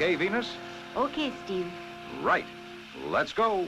Okay, Venus? Okay, Steve. Right. Let's go.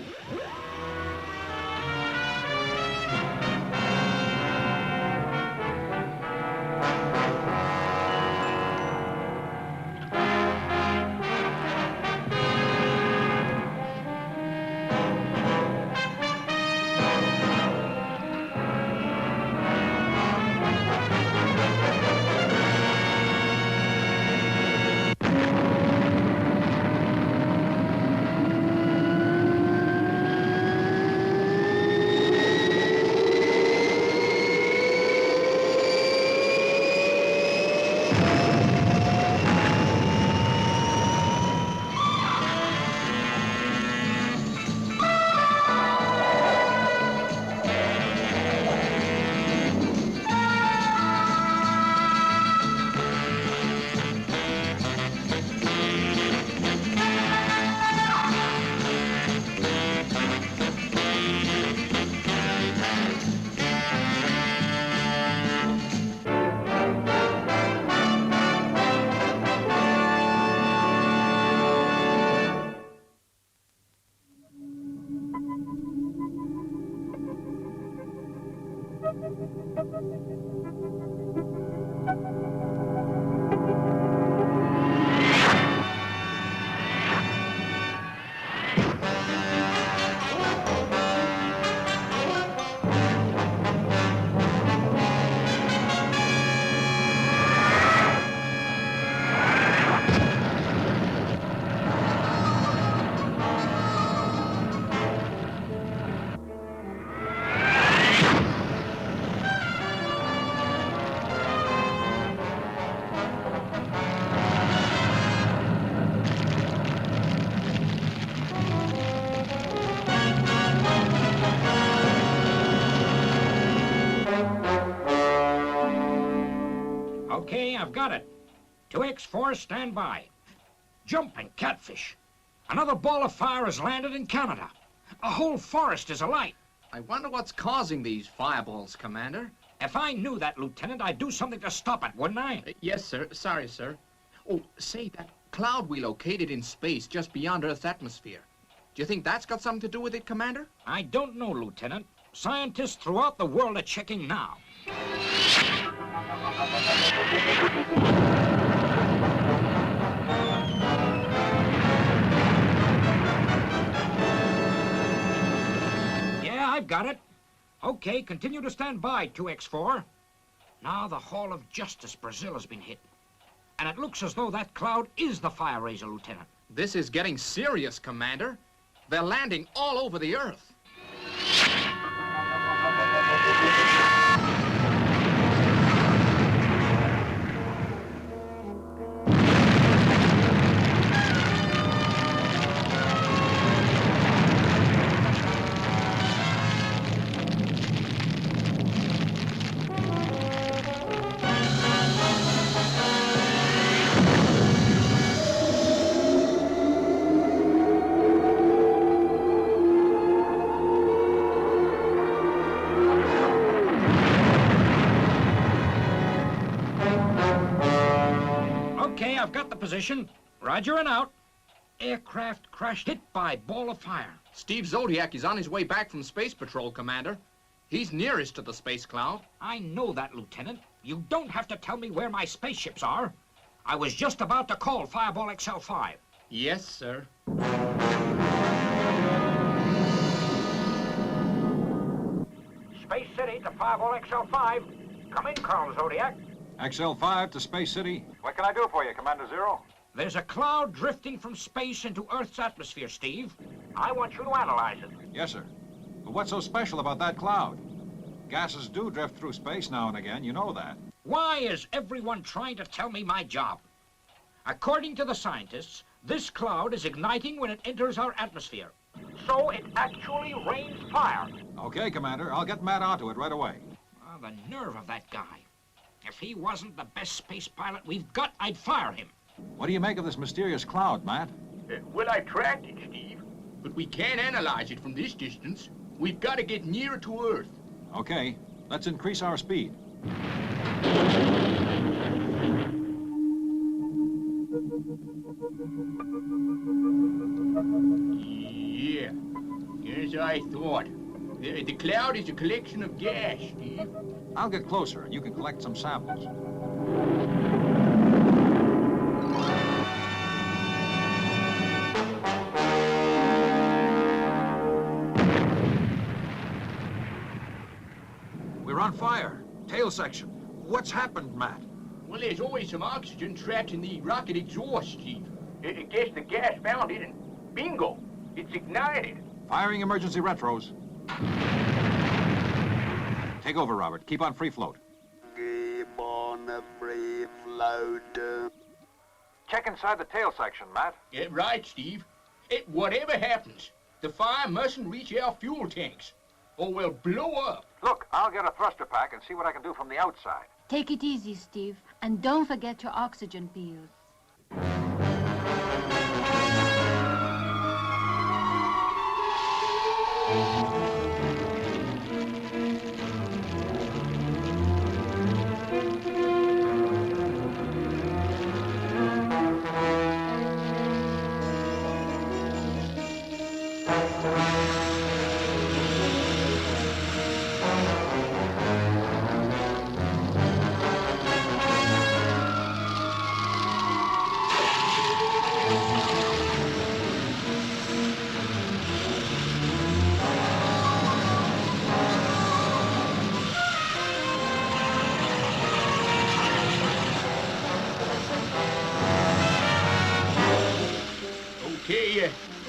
Okay, I've got it. 2X4, stand by. Jumping catfish. Another ball of fire has landed in Canada. A whole forest is alight. I wonder what's causing these fireballs, Commander. If I knew that, Lieutenant, I'd do something to stop it, wouldn't I? Yes, sir. Sorry, sir. Oh, say, that cloud we located in space just beyond Earth's atmosphere. Do you think that's got something to do with it, Commander? I don't know, Lieutenant. Scientists throughout the world are checking now. Yeah, I've got it. Okay, continue to stand by, 2X4. Now the Hall of Justice, Brazil, has been hit. And it looks as though that cloud is the fire raiser, Lieutenant. This is getting serious, Commander. They're landing all over the Earth. Okay, I've got the position. Roger and out. Aircraft crashed, hit by ball of fire. Steve Zodiac is on his way back from Space Patrol, Commander. He's nearest to the space cloud. I know that, Lieutenant. You don't have to tell me where my spaceships are. I was just about to call Fireball XL5. Yes, sir. Space City to Fireball XL5. Come in, Colonel Zodiac. XL5 to Space City. What can I do for you, Commander Zero? There's a cloud drifting from space into Earth's atmosphere, Steve. I want you to analyze it. Yes, sir. But what's so special about that cloud? Gases do drift through space now and again, you know that. Why is everyone trying to tell me my job? According to the scientists, this cloud is igniting when it enters our atmosphere. So it actually rains fire. Okay, Commander. I'll get Matt onto it right away. Oh, the nerve of that guy. If he wasn't the best space pilot we've got, I'd fire him. What do you make of this mysterious cloud, Matt? Well, I tracked it, Steve. But we can't analyze it from this distance. We've got to get nearer to Earth. Okay, let's increase our speed. Yeah, as I thought. The cloud is a collection of gas, Steve. I'll get closer and you can collect some samples. We're on fire. Tail section. What's happened, Matt? Well, there's always some oxygen trapped in the rocket exhaust, Steve. I guess the gas found it and bingo, it's ignited. Firing emergency retros. Take over, Robert. Keep on free float. Keep on a free float. Check inside the tail section, Matt. Right, Steve. Whatever happens, the fire mustn't reach our fuel tanks, or we'll blow up. Look, I'll get a thruster pack and see what I can do from the outside. Take it easy, Steve, and don't forget your oxygen pills.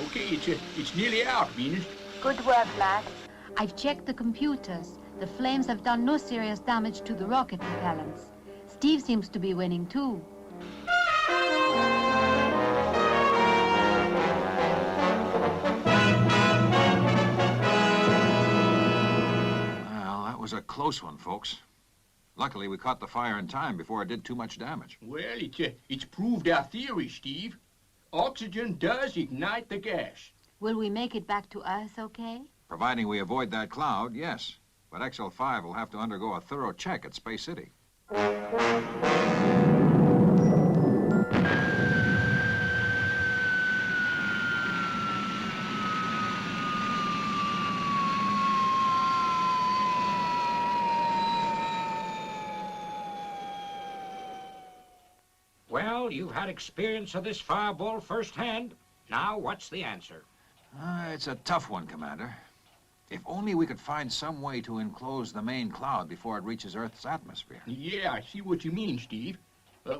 Okay, it's nearly out, Venus. Good work, Matt. I've checked the computers. The flames have done no serious damage to the rocket propellants. Steve seems to be winning, too. Well, that was a close one, folks. Luckily, we caught the fire in time before it did too much damage. Well, it's proved our theory, Steve. Oxygen does ignite the gas. Will we make it back to Earth okay? Providing we avoid that cloud, yes. But XL5 will have to undergo a thorough check at Space City. Well, you've had experience of this fireball firsthand. Now, what's the answer? It's a tough one, Commander. If only we could find some way to enclose the main cloud before it reaches Earth's atmosphere. Yeah, I see what you mean, Steve.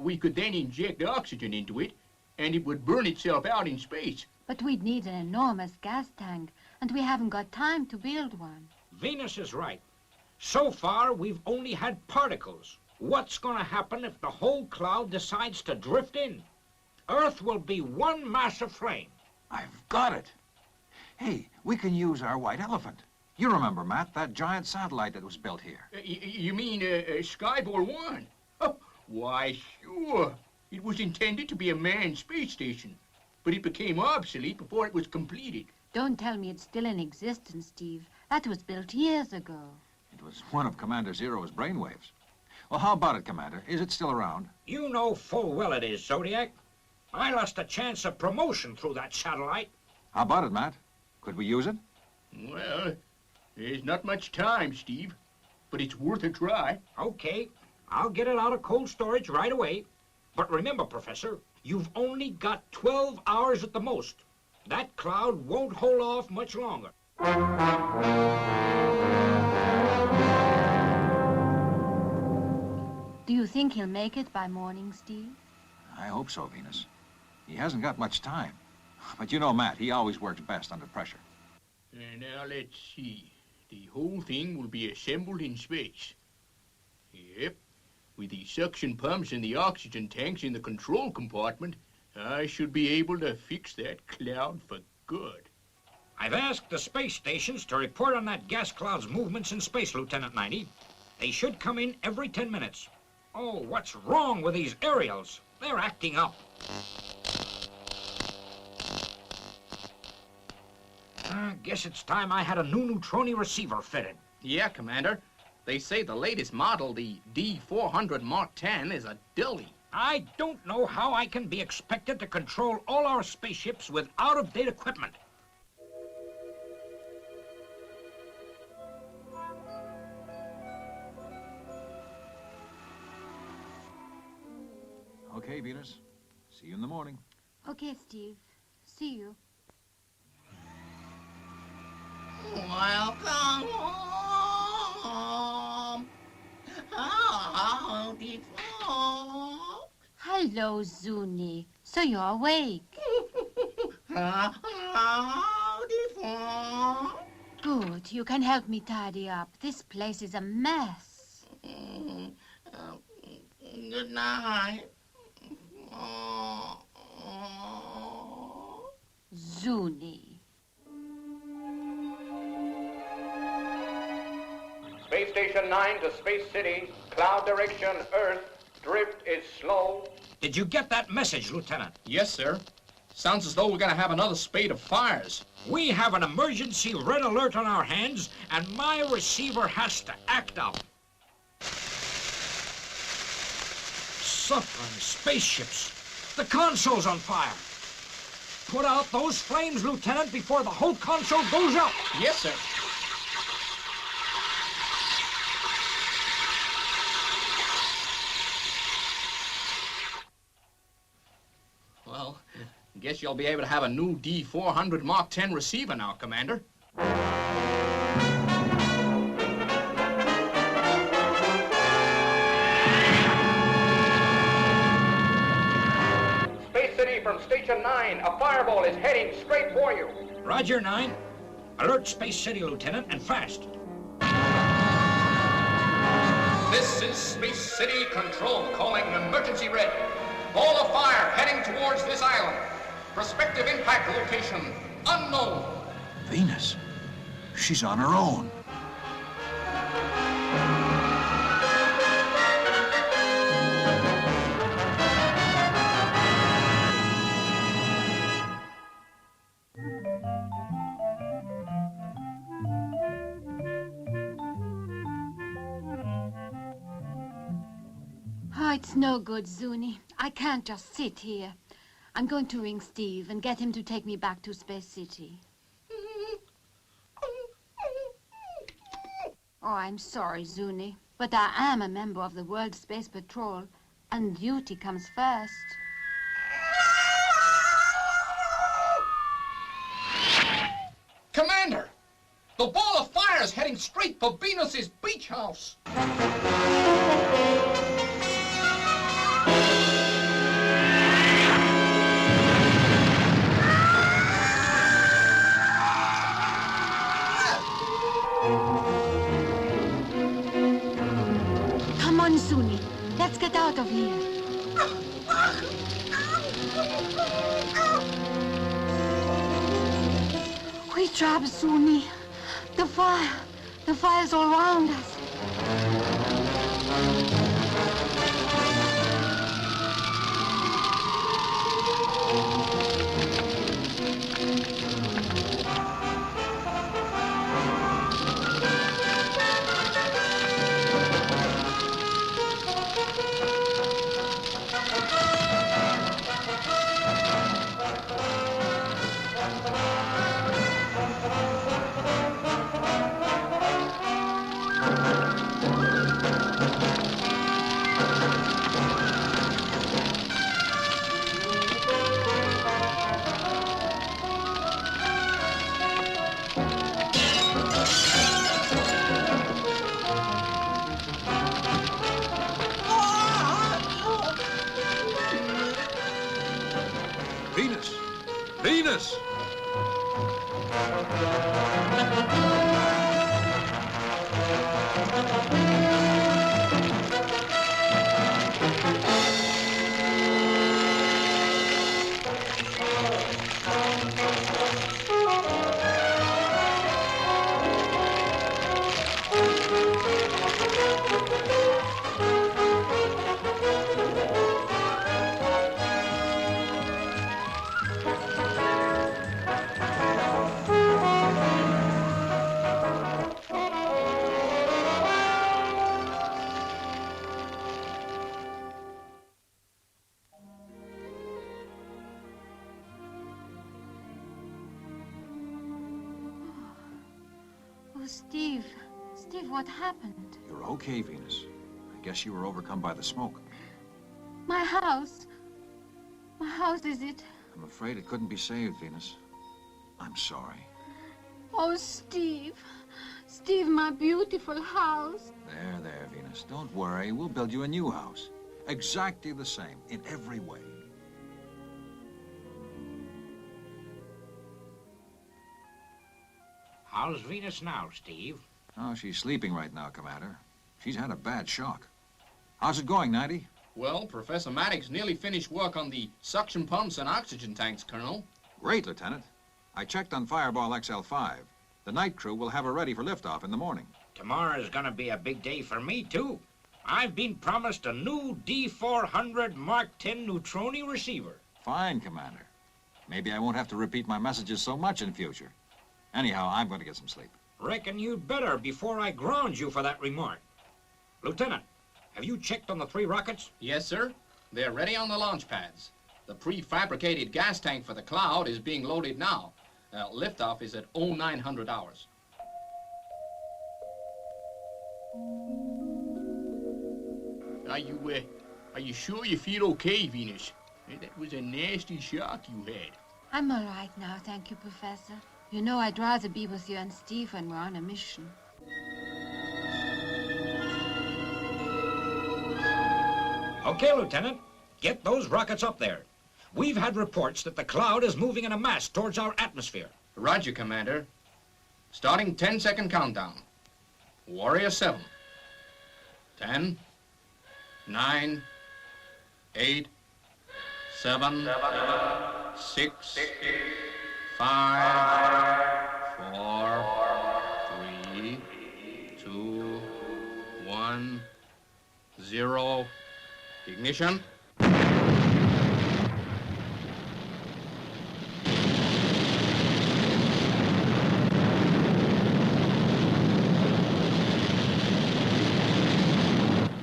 We could then inject oxygen into it, and it would burn itself out in space. But we'd need an enormous gas tank, and we haven't got time to build one. Venus is right. So far, we've only had particles. What's going to happen if the whole cloud decides to drift in? Earth will be one mass of flame. I've got it. Hey, we can use our white elephant. You remember, Matt, that giant satellite that was built here. You mean Skyboard 1? Oh, why, sure. It was intended to be a manned space station, but it became obsolete before it was completed. Don't tell me it's still in existence, Steve. That was built years ago. It was one of Commander Zero's brainwaves. Well, how about it, Commander? Is it still around? You know full well it is, Zodiac. I lost a chance of promotion through that satellite. How about it, Matt? Could we use it? Well, there's not much time, Steve, but it's worth a try. Okay, I'll get it out of cold storage right away. But remember, Professor, you've only got 12 hours at the most. That cloud won't hold off much longer. Do you think he'll make it by morning, Steve? I hope so, Venus. He hasn't got much time. But you know, Matt, he always works best under pressure. Now, let's see. The whole thing will be assembled in space. Yep. With the suction pumps and the oxygen tanks in the control compartment, I should be able to fix that cloud for good. I've asked the space stations to report on that gas cloud's movements in space, Lieutenant 90. They should come in every 10 minutes. Oh, what's wrong with these aerials? They're acting up. Guess it's time I had a new neutroni receiver fitted. Yeah, Commander. They say the latest model, the D400 Mark 10, is a dilly. I don't know how I can be expected to control all our spaceships with out-of-date equipment. Okay, Venus. See you in the morning. Okay, Steve. See you. Welcome home. Howdy, folks. Hello, Zuni. So you're awake. Howdy, folks. Good. You can help me tidy up. This place is a mess. Good night. Zuni. Space Station 9 to Space City. Cloud direction, Earth. Drift is slow. Did you get that message, Lieutenant? Yes, sir. Sounds as though we're gonna have another spate of fires. We have an emergency red alert on our hands, and my receiver has to act up. Suffering spaceships. The console's on fire. Put out those flames, Lieutenant, before the whole console goes up. Yes, sir. Well, guess you'll be able to have a new D400 Mark 10 receiver now, Commander. Space City from Station 9. A fireball is heading straight for you. Roger, 9. Alert Space City, Lieutenant, and fast. This is Space City Control calling emergency red. Ball of fire heading towards this island. Prospective impact location unknown. Venus. She's on her own. Oh, it's no good, Zuni. I can't just sit here. I'm going to ring Steve and get him to take me back to Space City. Oh, I'm sorry, Zuni, but I am a member of the World Space Patrol, and duty comes first. Commander! The ball of fire is heading straight for Venus's beach house. Come on, Zuni. Let's get out of here. We trapped Zuni. The fire's all around us. Venus! Venus! Oh, Steve. Steve, what happened? You're okay, Venus. I guess you were overcome by the smoke. My house. My house, is it? I'm afraid it couldn't be saved, Venus. I'm sorry. Oh, Steve. Steve, my beautiful house. There, Venus. Don't worry. We'll build you a new house. Exactly the same, in every way. How's Venus now, Steve? Oh, she's sleeping right now, Commander. She's had a bad shock. How's it going, 90? Well, Professor Maddox nearly finished work on the suction pumps and oxygen tanks, Colonel. Great, Lieutenant. I checked on Fireball XL5. The night crew will have her ready for liftoff in the morning. Tomorrow's gonna be a big day for me, too. I've been promised a new D400 Mark 10 neutroni receiver. Fine, Commander. Maybe I won't have to repeat my messages so much in future. Anyhow, I'm going to get some sleep. Reckon you'd better before I ground you for that remark. Lieutenant, have you checked on the 3 rockets? Yes, sir. They're ready on the launch pads. The prefabricated gas tank for the Cloud is being loaded now. Liftoff is at 0900 hours. Are you sure you feel okay, Venus? That was a nasty shock you had. I'm all right now, thank you, Professor. You know I'd rather be with you and Steve when we're on a mission. Okay, Lieutenant. Get those rockets up there. We've had reports that the Cloud is moving in a mass towards our atmosphere. Roger, Commander. Starting 10-second countdown. Warrior 7. 10, 9, 8, 7, 6, 5, 4, 3, 2, 1, 0. Ignition.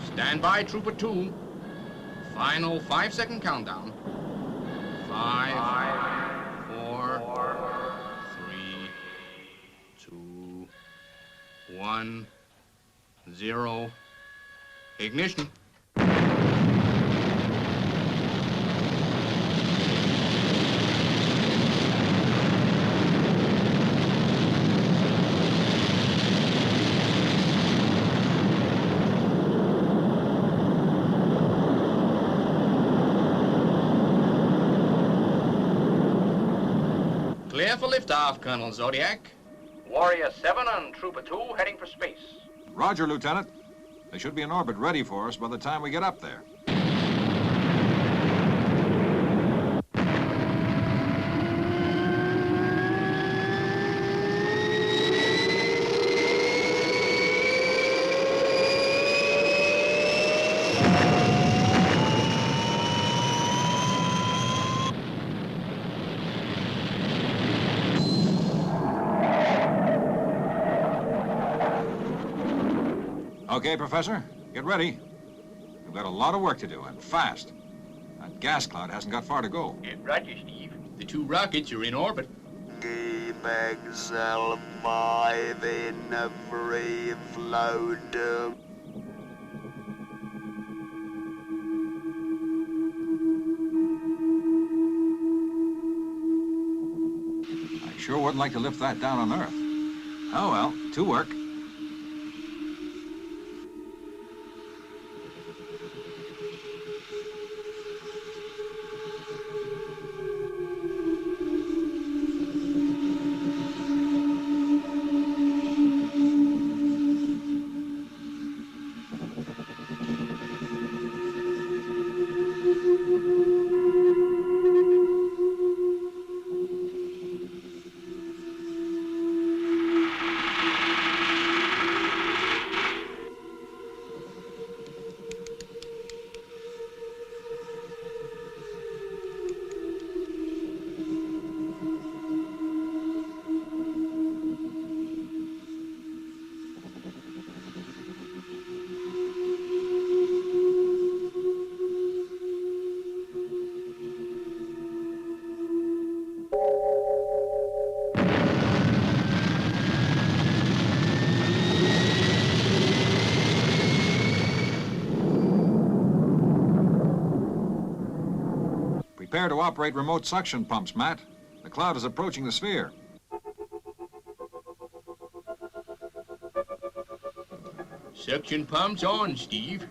Stand by, Trooper 2. Final 5-second countdown. 5, 4, 3, 2, 1, 0. Ignition. Clear for liftoff, Colonel Zodiac. Warrior 7 and Trooper 2 heading for space. Roger, Lieutenant. They should be in orbit ready for us by the time we get up there. Okay, Professor, get ready. We've got a lot of work to do, and fast. That gas cloud hasn't got far to go. Roger, Steve. The 2 rockets are in orbit. Game XL5 in a free float. I sure wouldn't like to lift that down on Earth. Oh, well, to work. Prepare to operate remote suction pumps, Matt. The cloud is approaching the sphere. Suction pumps on, Steve.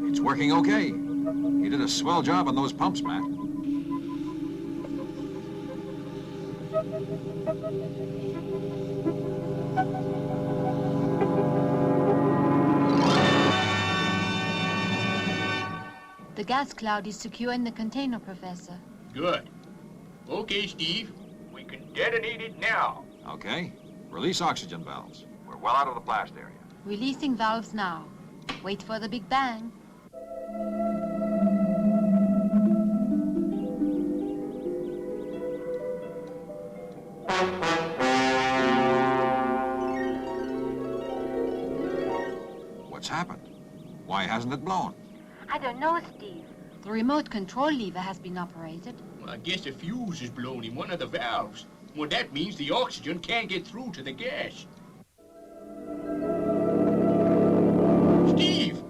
It's working okay. You did a swell job on those pumps, Matt. The gas cloud is secure in the container, Professor. Good. Okay, Steve. We can detonate it now. Okay. Release oxygen valves. We're well out of the blast area. Releasing valves now. Wait for the Big Bang. What's happened? Why hasn't it blown? I don't know, Steve. The remote control lever has been operated. Well, I guess a fuse is blown in one of the valves. Well, that means the oxygen can't get through to the gas. Steve,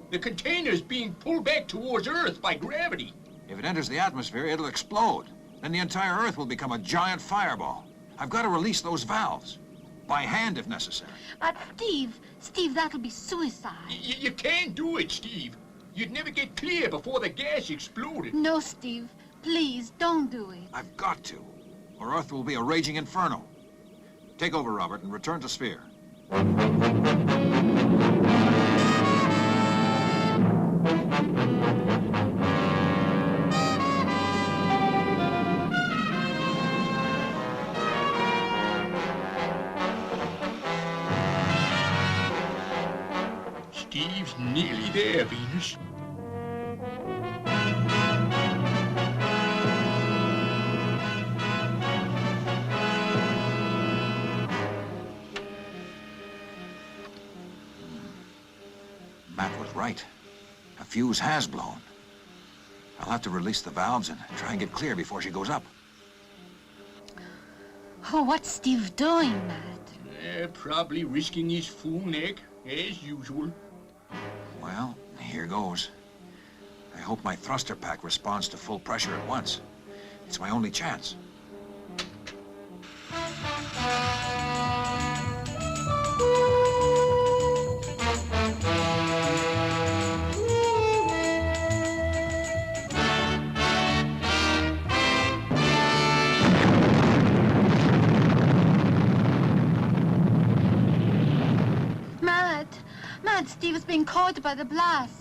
the container's being pulled back towards Earth by gravity. If it enters the atmosphere, it'll explode. Then the entire Earth will become a giant fireball. I've got to release those valves. By hand, if necessary. But Steve, that'll be suicide. You can't do it, Steve. You'd never get clear before the gas exploded. No, Steve. Please, don't do it. I've got to, or Earth will be a raging inferno. Take over, Robert, and return to Sphere. Steve's nearly there, Venus. Matt was right. A fuse has blown. I'll have to release the valves and try and get clear before she goes up. Oh, what's Steve doing, Matt? Probably risking his full neck, as usual. Well, here goes. I hope my thruster pack responds to full pressure at once. It's my only chance. Matt, Steve is being caught by the blast.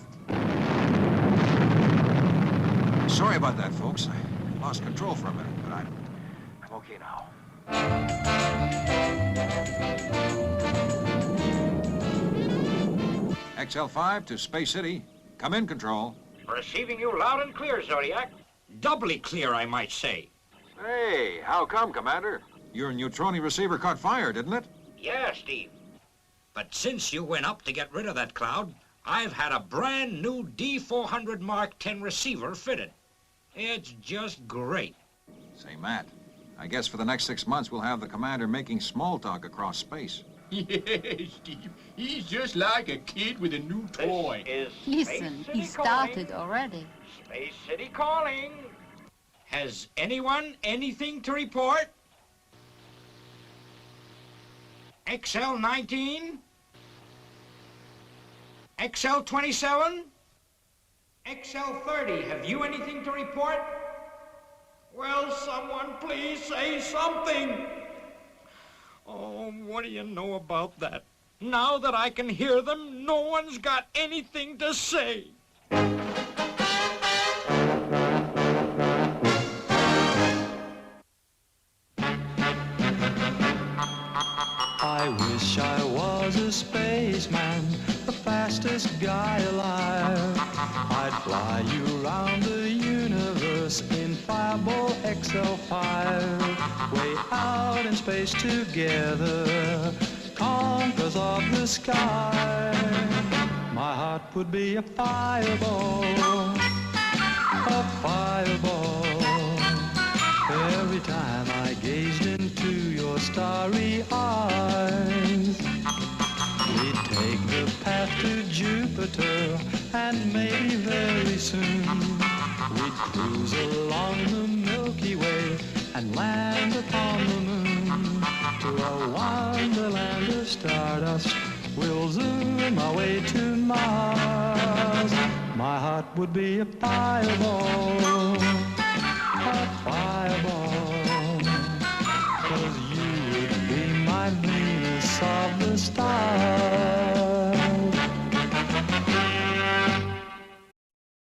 Sorry about that, folks. I lost control for a minute, but I'm okay now. XL5 to Space City. Come in, Control. Receiving you loud and clear, Zodiac. Doubly clear, I might say. Hey, how come, Commander? Your neutroni receiver caught fire, didn't it? Yeah, Steve. But since you went up to get rid of that cloud, I've had a brand new D400 Mark 10 receiver fitted. It's just great. Say, Matt, I guess for the next 6 months we'll have the Commander making small talk across space. Yes, Steve. He's just like a kid with a new toy. This is Listen, Space he City started calling. already. Space City calling. Has anyone anything to report? XL19? XL27? XL30, have you anything to report? Well, someone please say something. Oh, what do you know about that? Now that I can hear them, no one's got anything to say. I wish I was a spaceman, the fastest guy alive. I'd fly you around the universe in Fireball XL5. Way out in space together, conquerors of the sky. my heart would be a fireball, a fireball. Every time I gazed into your starry eyes, we'd take the path to Jupiter, and maybe very soon we'd cruise along the Milky Way and land upon the moon. To a wonderland of stardust, we'll zoom our way to Mars. My heart would be a fireball, a fireball, 'cause you would be my Venus of the stars.